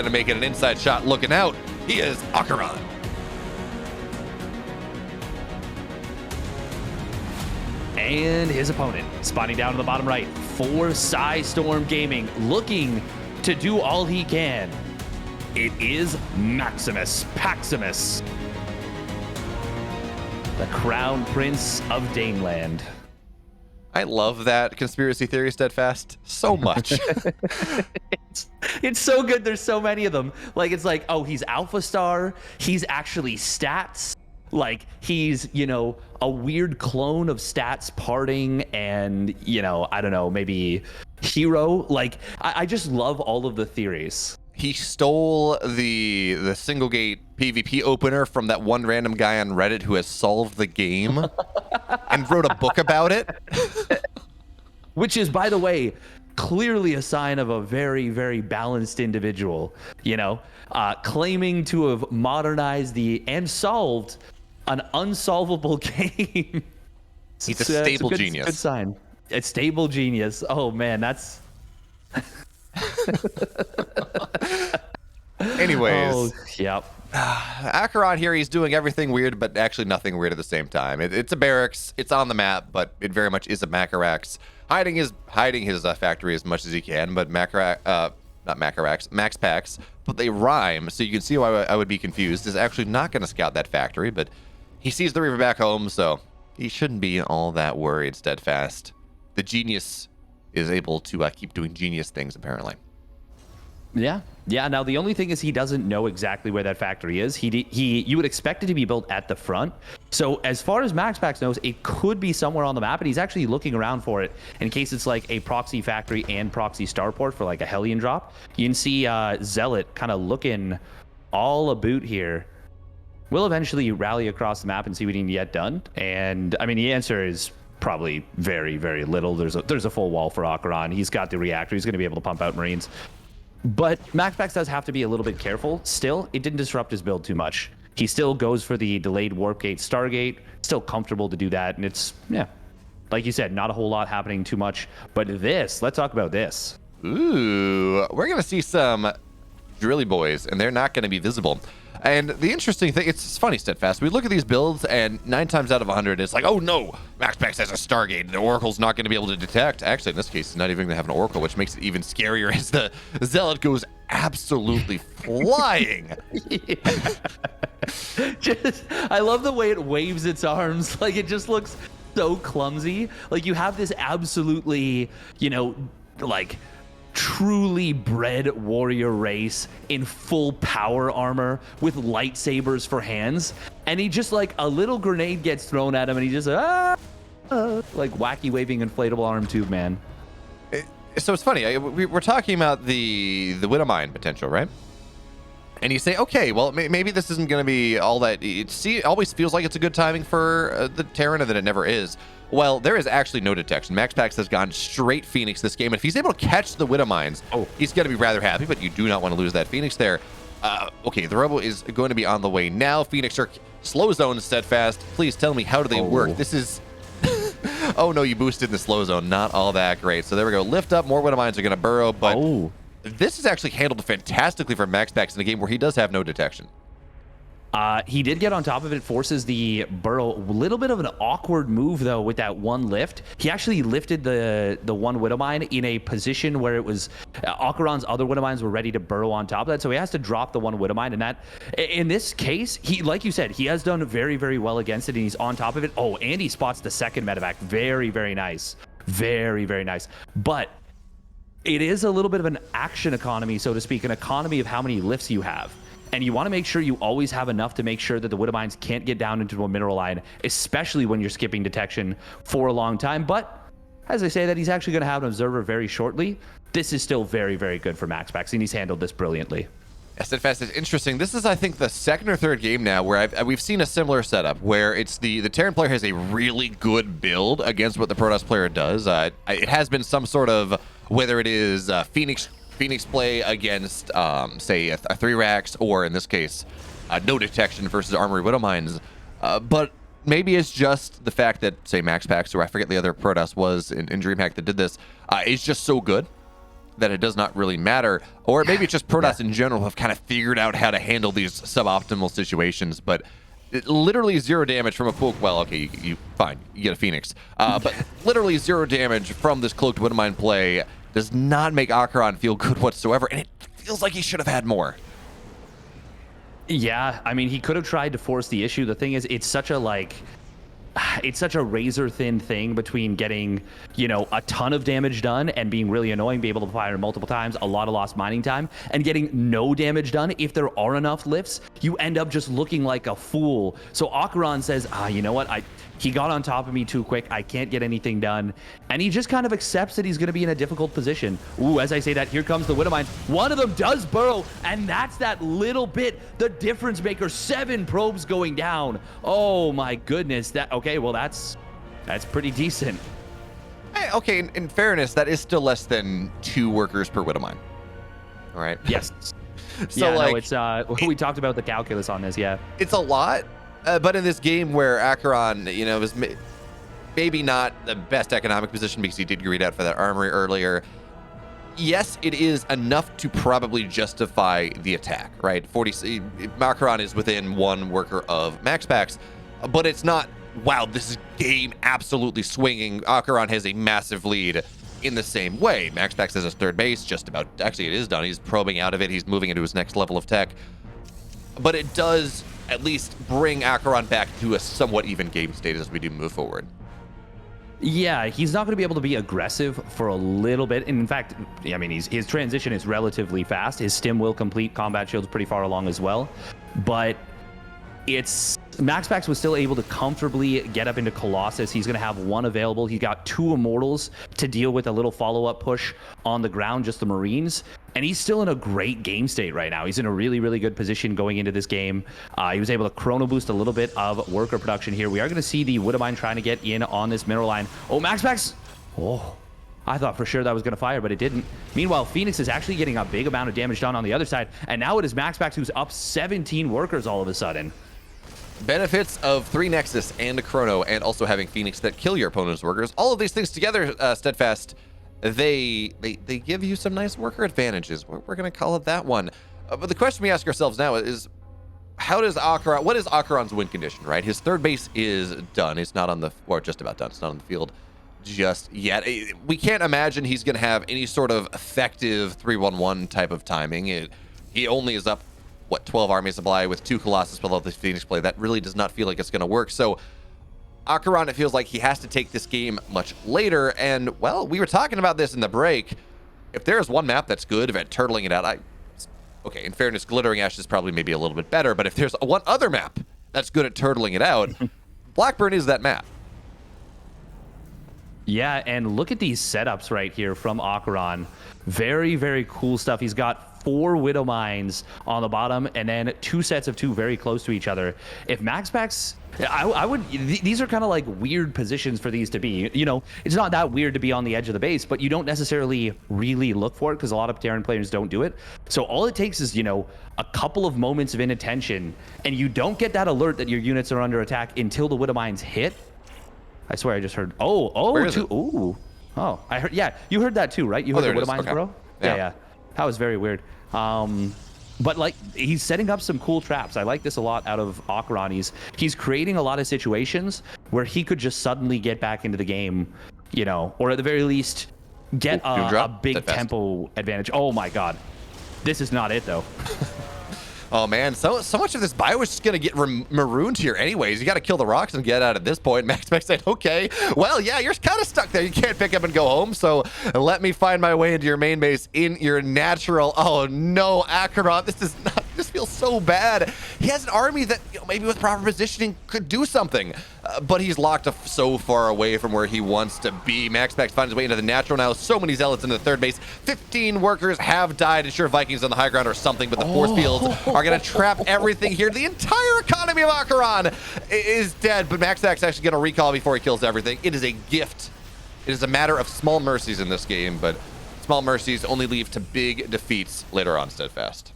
to make it an inside shot looking out. He is AqueroN. And his opponent, spotting down in the bottom right for Storm Gaming, looking to do all he can. It is Maximus Paximus, the Crown Prince of Daneland. I love that conspiracy theory, Steadfast, so much. It's so good. There's so many of them. Like, it's like, oh, he's Alpha Star. He's actually Stats. Like, he's, you know, a weird clone of Stats parting and, you know, I don't know, maybe Hero. Like, I just love all of the theories. He stole the single gate PvP opener from that one random guy on Reddit who has solved the game and wrote a book about it. Which is, by the way, clearly a sign of a very, very balanced individual, you know, claiming to have modernized and solved an unsolvable game. He's a stable genius. Good sign. A stable genius. Oh, man, that's... Anyways. Oh, yep. AqueroN here, he's doing everything weird, but actually nothing weird at the same time. It's a barracks. It's on the map, but it very much is a Macarax. Hiding his factory as much as he can, but MaxPax, but they rhyme, so you can see why I would be confused. Is actually not going to scout that factory, but he sees the Reaver back home, so he shouldn't be all that worried. Steadfast. The genius is able to keep doing genius things, apparently. Yeah. Now the only thing is he doesn't know exactly where that factory is. You would expect it to be built at the front. So as far as MaxPax knows, it could be somewhere on the map, and he's actually looking around for it in case it's like a proxy factory and proxy starport for like a Hellion drop. You can see Zealot kind of looking all about here. We'll eventually rally across the map and see what he can get done. And I mean, the answer is probably very, very little. There's a full wall for AqueroN. He's got the reactor. He's going to be able to pump out Marines. But MaxPax does have to be a little bit careful. Still, it didn't disrupt his build too much. He still goes for the delayed Warp Gate Stargate. Still comfortable to do that. And it's, yeah, like you said, not a whole lot happening too much. But let's talk about this. Ooh, we're going to see some drilly boys, and they're not going to be visible. And the interesting thing, it's funny, Steadfast. We look at these builds, and 9 times out of 100, it's like, oh no, MaxPax has a Stargate. The Oracle's not going to be able to detect. Actually, in this case, it's not even going to have an Oracle, which makes it even scarier as the Zealot goes absolutely flying. I love the way it waves its arms. Like, it just looks so clumsy. Like, you have this absolutely, you know, like, truly bred warrior race in full power armor with lightsabers for hands, and he just, like, a little grenade gets thrown at him and he just like wacky waving inflatable arm tube man. So it's funny, we're talking about the Widowmine potential, right? And you say, okay, well, maybe this isn't going to be all that. It always feels like it's a good timing for the Terran, and then it never is. Well, there is actually no detection. MaxPax has gone straight Phoenix this game, and if he's able to catch the Widowmines, he's going to be rather happy, but you do not want to lose that Phoenix there. Okay, the Rebel is going to be on the way now. Phoenix are slow zone Steadfast. Please tell me, how do they work? This is... oh, no, you boosted in the slow zone. Not all that great. So there we go. Lift up. More Widowmines are going to burrow, but this is actually handled fantastically for MaxPax in a game where he does have no detection. He did get on top of it, forces the burrow. A little bit of an awkward move, though, with that one lift. He actually lifted the one Widowmine in a position where it was AqueroN's other Widowmines were ready to burrow on top of that, so he has to drop the one Widowmine. And that, in this case, he, like you said, he has done very, very well against it, and he's on top of it. Oh, and he spots the second medevac. Very, very nice. Very, very nice. But it is a little bit of an action economy, so to speak, an economy of how many lifts you have. And you want to make sure you always have enough to make sure that the Widowmines can't get down into a mineral line, especially when you're skipping detection for a long time. But as I say that, he's actually going to have an observer very shortly. This is still very, very good for MaxPax, and he's handled this brilliantly. Steadfast is interesting. This is, I think, the second or third game now where we've seen a similar setup where it's the Terran player has a really good build against what the Protoss player does. It has been some sort of, whether it is Phoenix play against, say, a 3-Rax, or in this case, no detection versus Armory Widowmines. But maybe it's just the fact that, say, MaxPax, or I forget the other Protoss was in DreamHack that did this, is just so good that it does not really matter, or maybe it's just Protoss in general have kind of figured out how to handle these suboptimal situations. But literally 0 damage from a pool. Well, okay, you fine, you get a Phoenix, but literally 0 damage from this cloaked Widowmine play does not make AqueroN feel good whatsoever, and it feels like he should have had more. Yeah, I mean, he could have tried to force the issue. The thing is, it's such a razor thin thing between getting, you know, a ton of damage done and being really annoying, be able to fire multiple times, a lot of lost mining time, and getting no damage done. If there are enough lifts, you end up just looking like a fool. So AqueroN says, you know what? He got on top of me too quick. I can't get anything done. And he just kind of accepts that he's going to be in a difficult position. Ooh, as I say that, here comes the Widowmines. One of them does burrow, and that's that little bit, the difference maker. 7 probes going down. Oh my goodness. Okay, well, that's pretty decent. Okay, in fairness, that is still less than 2 workers per Widowmine. All right. Yes. So, yeah, like, no, we talked about the calculus on this, yeah. It's a lot. But in this game where AqueroN, you know, is maybe not the best economic position because he did greed out for that armory earlier, yes, it is enough to probably justify the attack, right? AqueroN is within 1 worker of MaxPax, but it's not, wow, this is game absolutely swinging. AqueroN has a massive lead in the same way. MaxPax has his 3rd base just about, actually it is done. He's probing out of it. He's moving into his next level of tech. But it does at least bring AqueroN back to a somewhat even game state as we do move forward. Yeah, he's not going to be able to be aggressive for a little bit. And in fact, I mean, his transition is relatively fast. His stim will complete. Combat shield's pretty far along as well. But MaxPax was still able to comfortably get up into Colossus. He's going to have 1 available. He got 2 Immortals to deal with a little follow-up push on the ground, just the Marines. And he's still in a great game state right now. He's in a really, really good position going into this game. He was able to chrono boost a little bit of worker production here. We are going to see the Widowmine trying to get in on this mineral line. Oh, MaxPax! Oh, I thought for sure that was going to fire, but it didn't. Meanwhile, Phoenix is actually getting a big amount of damage done on the other side. And now it is MaxPax who's up 17 workers all of a sudden. Benefits of 3 Nexus and a Chrono, and also having Phoenix that kill your opponent's workers. All of these things together, Steadfast, they give you some nice worker advantages. We're going to call it that one. But the question we ask ourselves now is, what is AqueroN's win condition, right? His 3rd base is done. It's not on the, or just about done. It's not on the field just yet. We can't imagine he's going to have any sort of effective 3-1-1 type of timing. He only is up, what, 12 army supply with 2 Colossus below the Phoenix play. That really does not feel like it's going to work. So AqueroN, it feels like he has to take this game much later. And, well, we were talking about this in the break. If there's one map that's good at turtling it out, okay, in fairness, Glittering Ash is probably maybe a little bit better, but if there's one other map that's good at turtling it out, Blackburn is that map. Yeah, and look at these setups right here from AqueroN. Very, very cool stuff. He's got 4 Widow Mines on the bottom, and then 2 sets of 2 very close to each other. If MaxPax, I would, these are kind of like weird positions for these to be. You know, it's not that weird to be on the edge of the base, but you don't necessarily really look for it because a lot of Terran players don't do it. So all it takes is, you know, a couple of moments of inattention, and you don't get that alert that your units are under attack until the Widow Mines hit. I swear I just heard, ooh. Oh, I heard, yeah, you heard that too, right? You heard the Widow Mines, bro? Yeah. That was very weird. But like, he's setting up some cool traps. I like this a lot out of AqueroN. He's creating a lot of situations where he could just suddenly get back into the game, you know, or at the very least get a big tempo advantage. Oh my God, this is not it though. Oh man, so much of this bio is just gonna get marooned here anyways. You gotta kill the rocks and get out at this point. MaxPax said, okay, well, yeah, you're kind of stuck there. You can't pick up and go home, so let me find my way into your main base in your natural. Oh no, AqueroN, this feels so bad. He has an army that, you know, maybe with proper positioning could do something, but he's locked so far away from where he wants to be. MaxPax finds his way into the natural now. So many zealots into the 3rd base. 15 workers have died. Ensure Vikings on the high ground or something, but the force fields are going to trap everything here. The entire economy of AqueroN is dead, but MaxPax actually going to recall before he kills everything. It is a gift. It is a matter of small mercies in this game, but small mercies only lead to big defeats later on, Steadfast.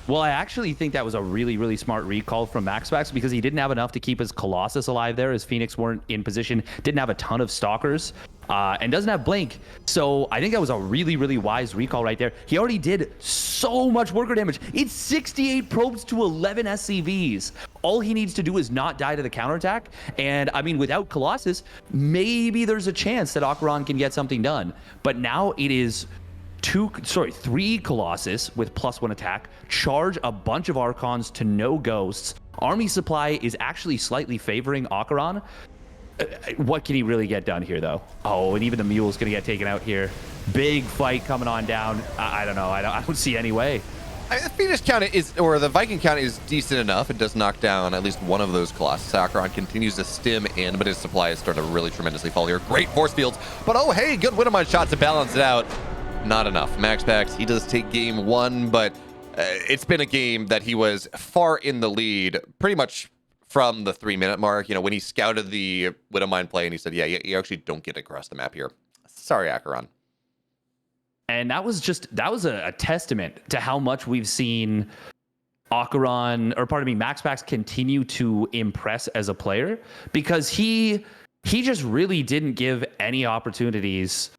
Well, I actually think that was a really, really smart recall from MaxPax because he didn't have enough to keep his Colossus alive there, as Phoenix weren't in position, didn't have a ton of Stalkers. and doesn't have Blink. So I think that was a really, really wise recall right there. He already did so much worker damage. It's 68 probes to 11 SCVs. All he needs to do is not die to the counterattack. And I mean, without Colossus, maybe there's a chance that AqueroN can get something done. But now it is 3 Colossus with +1 attack, charge a bunch of Archons to no ghosts. Army supply is actually slightly favoring AqueroN. What can he really get done here, though? Oh, and even the mule's gonna get taken out here. Big fight coming on down. I don't know. I don't see any way. The Phoenix count is, or the Viking count is decent enough. It does knock down at least one of those Colossus. AqueroN continues to stim in, but his supply is starting to really tremendously fall here. Great force fields, but oh hey, good Widowmine shot to balance it out. Not enough. MaxPax, he does take game 1, but it's been a game that he was far in the lead pretty much from the 3-minute mark. You know, when he scouted the Widowmine play and he said, yeah, you actually don't get across the map here. Sorry, AqueroN. And that was a testament to how much we've seen MaxPax continue to impress as a player, because he just really didn't give any opportunities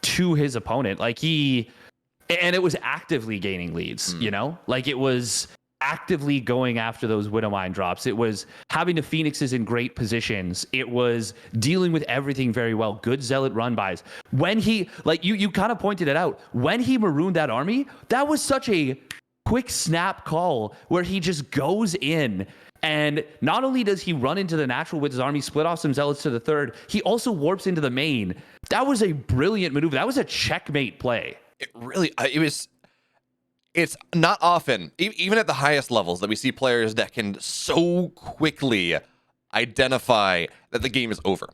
to his opponent. And it was actively gaining leads, you know? Like, it was actively going after those Widowmine drops. It was having the Phoenixes in great positions. It was dealing with everything very well. Good Zealot run bys. When he, like, you kind of pointed it out, when he marooned that army, that was such a quick snap call where he just goes in. And not only does he run into the natural with his army, split off some Zealots to the third, he also warps into the main. That was a brilliant maneuver. That was a checkmate play. It's not often, even at the highest levels, that we see players that can so quickly identify that the game is over,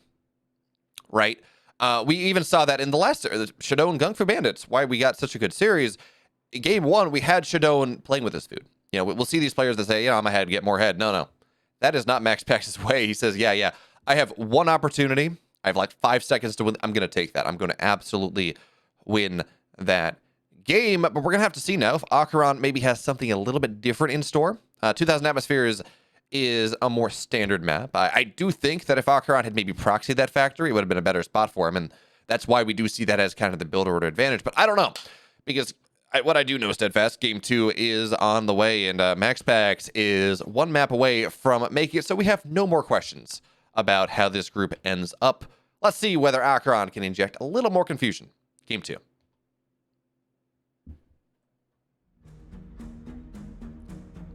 right? We even saw that in the last Shadowne Gung Fu Bandits, why we got such a good series. In game 1, we had Shadowne playing with his food. You know, we'll see these players that say, I'm ahead, get more head. No. That is not MaxPax's way. He says, yeah, I have one opportunity. I have like 5 seconds to win. I'm going to take that. I'm going to absolutely win that game. But we're going to have to see now if AqueroN maybe has something a little bit different in store. 2000 Atmospheres is a more standard map. I do think that if AqueroN had maybe proxied that factory, it would have been a better spot for him. And that's why we do see that as kind of the build order advantage. But I don't know, because what I do know, Steadfast, game 2 is on the way, and MaxPax is 1 map away from making it, so we have no more questions about how this group ends up. Let's see whether AqueroN can inject a little more confusion. Game 2.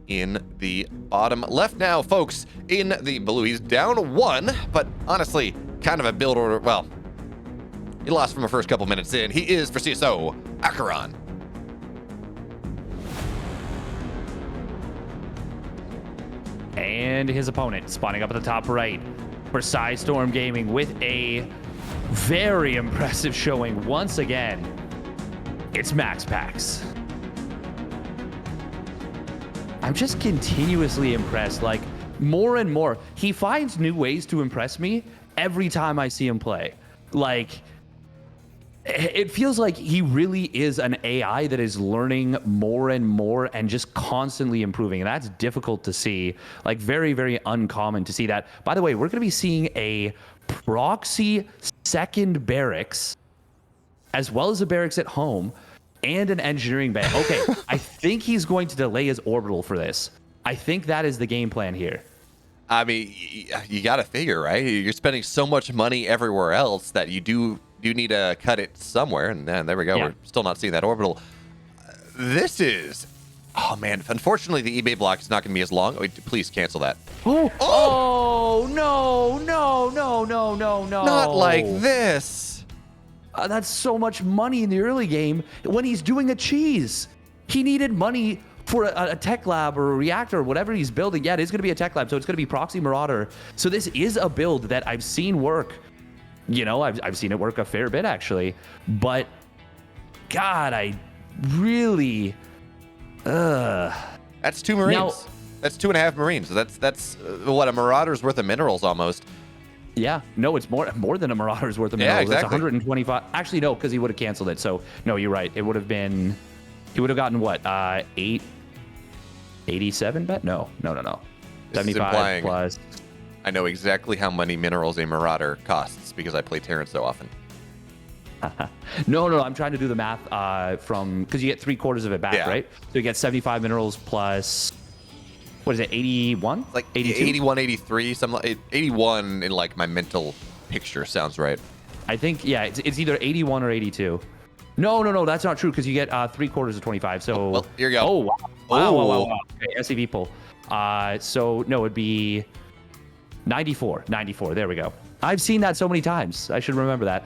In the bottom left now, folks, in the blue. He's down 1, but honestly, kind of a build order. Well, he lost from the first couple minutes in. He is, for CSO, AqueroN. And his opponent spawning up at the top right for Storm Gaming with a very impressive showing once again. It's MaxPax. I'm just continuously impressed, like more and more. He finds new ways to impress me every time I see him play. Like, it feels like he really is an AI that is learning more and more and just constantly improving. And that's difficult to see, like very, very uncommon to see that. By the way, we're going to be seeing a proxy second barracks, as well as a barracks at home and an engineering bay. Okay, I think he's going to delay his orbital for this. I think that is the game plan here. I mean, you got to figure, right? You're spending so much money everywhere else that you do need to cut it somewhere, and then there we go. Yeah. We're still not seeing that orbital. This is, oh man, unfortunately the eBay block is not going to be as long. Wait, please cancel that. Oh no. Not like this. That's so much money in the early game when he's doing a cheese. He needed money for a tech lab or a reactor or whatever he's building. Yeah, it is going to be a tech lab, so it's going to be Proxy Marauder. So this is a build that I've seen work. You know, I've seen it work a fair bit, actually. But, God, I really... That's 2 Marines. Now, that's 2.5 Marines. That's what, a Marauder's worth of minerals almost. Yeah. No, it's more than a Marauder's worth of minerals. Yeah, exactly. That's 125. Actually, no, because he would have canceled it. So, no, you're right. It would have been... He would have gotten, what, 887 bet? No. 75 plus... I know exactly how many minerals a Marauder costs because I play Terran so often. No, I'm trying to do the math from, because you get 3/4 of it back, Yeah. right? So you get 75 minerals plus, what is it, 81? Like 82? 81, 83, something like 81 in like my mental picture sounds right. I think, yeah, it's either 81 or 82. No, that's not true, because you get 3/4 of 25. So, Well, here you go. Oh, wow. Oh. Wow. Okay, SCV pull. So, no, it'd be 94. There we go. I've seen that so many times. I should remember that.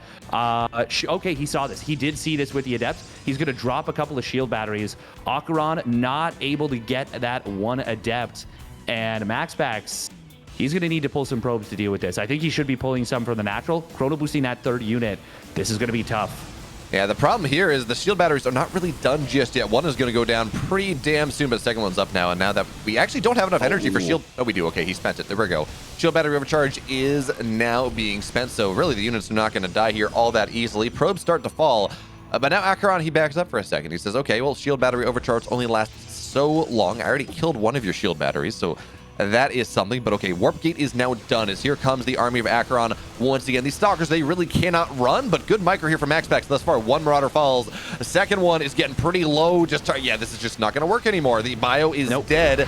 Okay, he saw this. He did see this with the Adept. He's going to drop a couple of shield batteries. AqueroN not able to get that one Adept. And MaxPax, he's going to need to pull some probes to deal with this. I think he should be pulling some from the natural. Chrono boosting that third unit. This is going to be tough. Yeah, the problem here is the shield batteries are not really done just yet. One is going to go down pretty damn soon, but the second one's up now. And now that we actually don't have enough energy for shield... Oh, we do. Okay, he spent it. There we go. Shield battery overcharge is now being spent, so really the units are not going to die here all that easily. Probes start to fall, but now AqueroN, he backs up for a second. He says, okay, well, shield battery overcharge only lasts so long. I already killed one of your shield batteries, so... that is something, but okay, Warp Gate is now done as here comes the army of AqueroN once again. These Stalkers, they really cannot run, but good micro here from MaxPax thus far. One Marauder falls. The second one is getting pretty low. Yeah, this is just not going to work anymore. The bio is dead.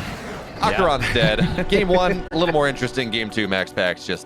AqueroN's dead. Game one, a little more interesting. Game two, MaxPax just